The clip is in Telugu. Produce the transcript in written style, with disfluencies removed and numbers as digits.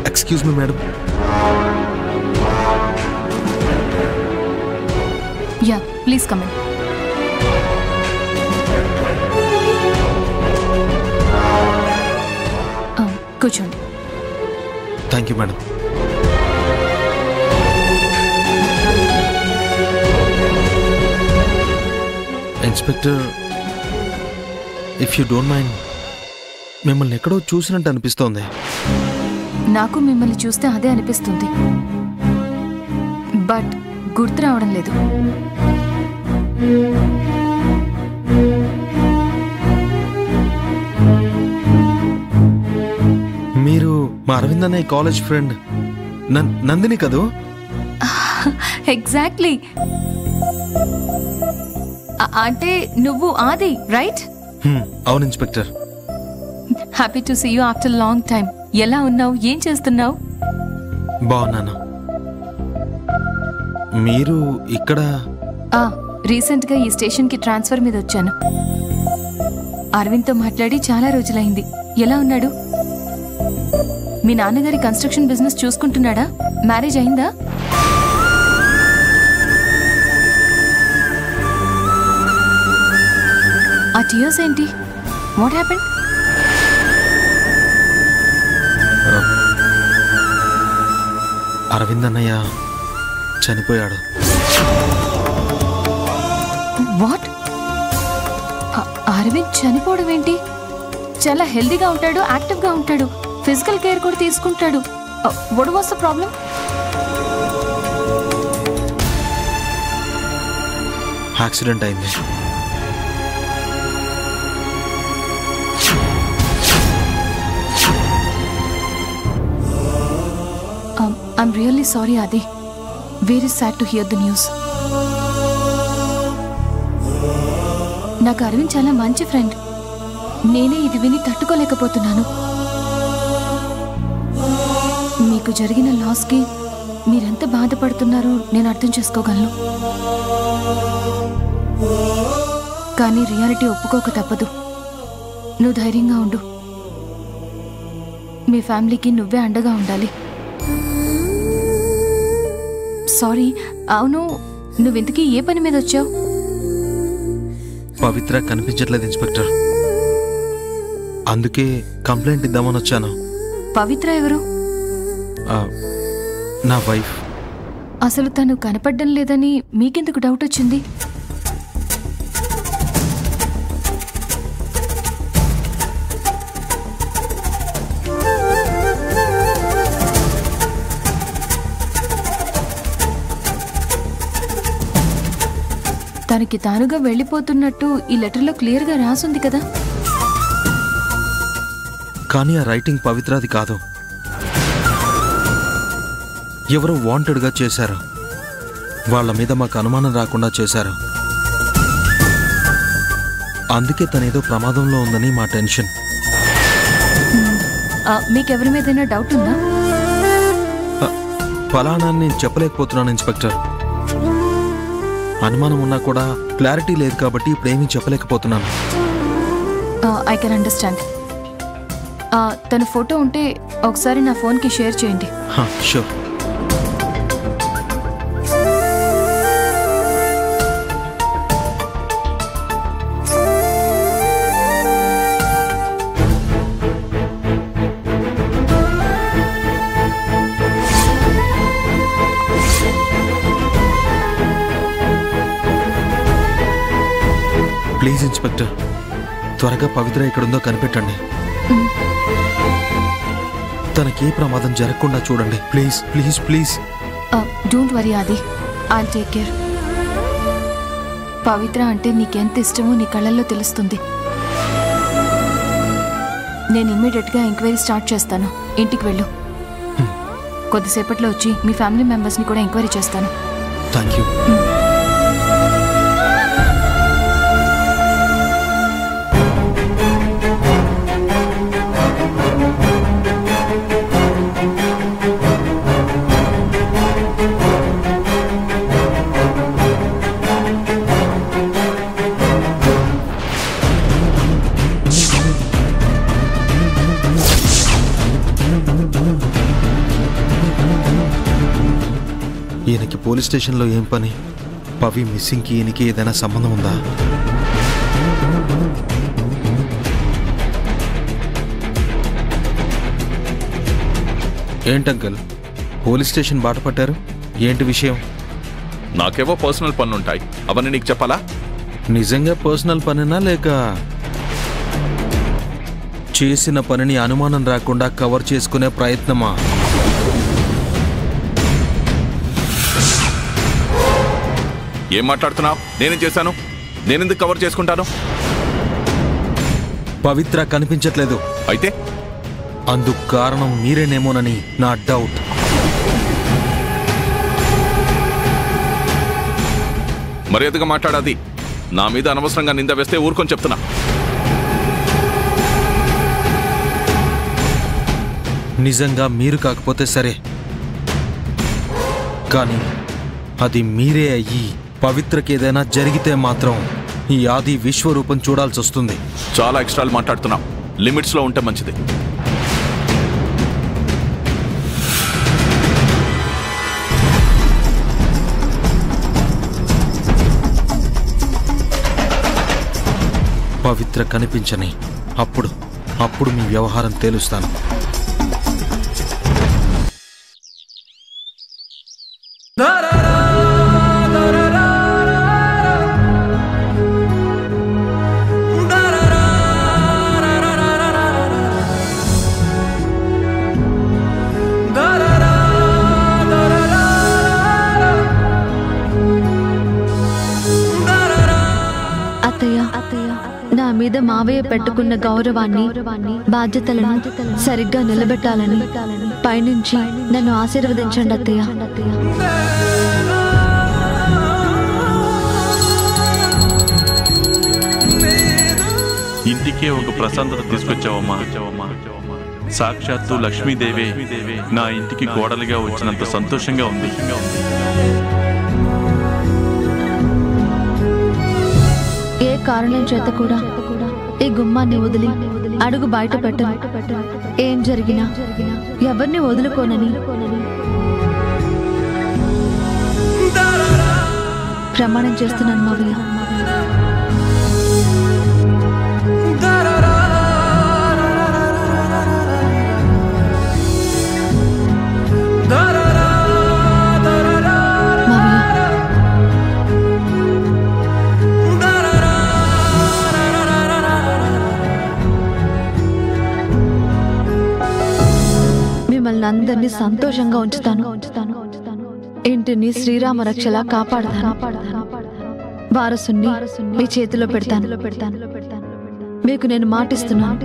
Excuse me madam. Yeah please come in. కూర్చోండి. Thank you madam. Inspector, if you don't mind, మిమ్మల్ని ఎక్కడో చూసినట్టు అనిపిస్తోంది. నాకు మిమ్మల్ని చూస్తే అదే అనిపిస్తుంది, బట్ గుర్తు రావడం లేదు. మీరు మా అరవింద్ అన్నయ్య కాలేజ్ ఫ్రెండ్ నందిని కదూ? ఎగ్జాక్ట్లీ. అంటే నువ్వు ఆది, రైట్? అవును inspector. Happy to see you after long time. ఎలా ఉన్నావు? ఏం చేస్తున్నావు? బాగున్నాను. మీరు ఇక్కడ? రీసెంట్ గా ఈ స్టేషన్ కి ట్రాన్స్ఫర్ మీద వచ్చాను. అరవింద్ తో మాట్లాడి చాలా రోజులైంది. ఎలా ఉన్నాడు? మీ నాన్నగారి కన్స్ట్రక్షన్ బిజినెస్ చూసుకుంటున్నాడా? మ్యారేజ్ అయిందా? ఆ టీయర్స్ ఏంటి? What happened? అరవింద్ అన్నయ్య చనిపోయాడు. వాట్? అరవింద్ చనిపోవడం ఏంటి? చాలా హెల్దీగా ఉంటాడు, యాక్టివ్ గా ఉంటాడు, ఫిజికల్ కేర్ కూడా తీసుకుంటాడు. What was the problem? Accident అయింది. I'm really sorry, Adi. Very sad to hear the news. నాకు అరవింద్ చాలా మంచి ఫ్రెండ్. నేనే ఇది విని తట్టుకోలేకపోతున్నాను. మీకు జరిగిన లాస్కి మీరెంత బాధపడుతున్నారో నేను అర్థం చేసుకోగలను. కానీ రియాలిటీ ఒప్పుకోక తప్పదు. నువ్వు ధైర్యంగా ఉండు. మీ ఫ్యామిలీకి నువ్వే అండగా ఉండాలి. సారీ. అవును, నువ్వెందుకీ ఏ పని మీద వచ్చావు? పవిత్ర కనిపించట్లేదు ఇన్స్పెక్టర్, అందుకే కంప్లైంట్ ఇద్దామని వచ్చాను. పవిత్ర ఎవరు? నా వైఫ్. అసలు తను కనపడడం లేదని మీకెందుకు డౌట్ వచ్చింది? తనకి తానుగా వెళ్ళిపోతున్నట్టు ఈ లెటర్లో క్లియర్గా రాసుంది కదా. కానీ ఆ రైటింగ్ పవిత్రది కాదు. ఎవరో వాంటెడ్గా చేశారు. వాళ్ళ మీద మాకు అనుమానం రాకుండా చేశారు. అందుకే తనేదో ప్రమాదంలో ఉందని మా టెన్షన్. మీకెవరి మీదైనా డౌట్ ఉందా? ఫలానా నేను చెప్పలేకపోతున్నాను ఇన్స్పెక్టర్. అనుమానం ఉన్నా కూడా క్లారిటీ లేదు కాబట్టి ఇప్పుడేమీ చెప్పలేకపోతున్నాను. I can understand. తన ఫోటో ఉంటే ఒకసారి నా ఫోన్కి షేర్ చేయండి. షూర్. ప్లీజ్ ఇన్స్పెక్టర్, త్వరగా పవిత్ర ఎక్కడుందో కనిపెట్టండి. తనకి ఏ ప్రమాదం జరగకుండా చూడండి. Please please please. Don't worry ఆది, ఐల్ టేక్ కేర్. పవిత్ర అంటే నీకెంత ఇష్టమో నీ కళ్ళల్లో తెలుస్తుంది. నేను ఇమ్మీడియట్గా ఎంక్వైరీ స్టార్ట్ చేస్తాను. ఇంటికి వెళ్ళు. కొద్దిసేపట్లో వచ్చి మీ ఫ్యామిలీ మెంబర్స్ని కూడా ఎంక్వైరీ చేస్తాను. Thank you. ఈయనకి పోలీస్ స్టేషన్లో ఏం పని? పవి మిస్సింగ్కి ఈయనకి ఏదైనా సంబంధం ఉందా? ఏంటంకల్ పోలీస్ స్టేషన్ బాట పట్టారు? ఏంటి విషయం? నాకేవో పర్సనల్ పనులుంటాయి, అవన్నీ నీకు చెప్పాలా? నిజంగా పర్సనల్ పనినా లేక చేసిన పనిని అనుమానం రాకుండా కవర్ చేసుకునే ప్రయత్నమా? ఏం మాట్లాడుతున్నావు? నేనేం చేశాను? నేనెందుకు కవర్ చేసుకుంటాను? పవిత్ర కనిపించట్లేదు. అయితే అందుకు కారణం మీరేనేమోనని నా డౌట్. మర్యాదగా మాట్లాడాది. నా మీద అనవసరంగా నింద వేస్తే ఊరుకొని చెప్తున్నా. నిజంగా మీరు కాకపోతే సరే, కానీ అది మీరే అయ్యి పవిత్రకి ఏదైనా జరిగితే మాత్రం ఈ ఆది విశ్వరూపం చూడాల్సి వస్తుంది. చాలా ఎక్స్ట్రాలు మాట్లాడుతున్నాం. లిమిట్స్లో ఉంటే మంచిది. పవిత్ర కనిపించని అప్పుడు మీ వ్యవహారం తేలుస్తాను. నా మీద మావయ్య పెట్టుకున్న గౌరవాన్ని, బాధ్యతలను సరిగ్గా నిలబెట్టాలని పైనుంచి నన్ను ఆశీర్వదించండి అత్తయ్య. ఇంటికే ఒక ప్రశాంతత తీసుకొచ్చావమ్మా. సాక్షాత్తు లక్ష్మీదేవే నా ఇంటికి కోడలిగా వచ్చినంత సంతోషంగా ఉంది. ఏ కారణం చేత కూడా ఈ గుమ్మాన్ని వదిలి అడుగు బయట పెట్టను. ఏం జరిగినా ఎవరిని వదులుకోనని ప్రమాణం చేస్తున్నాను మావయ్య. అందరినీ సంతోషంగా ఉంచుతాను. ఇంటిని శ్రీరామ రక్షలా కాపాడతాను. వారసుని మీ చేతిలో పెడతాను. మీకు నేను మాటిస్తున్నాను.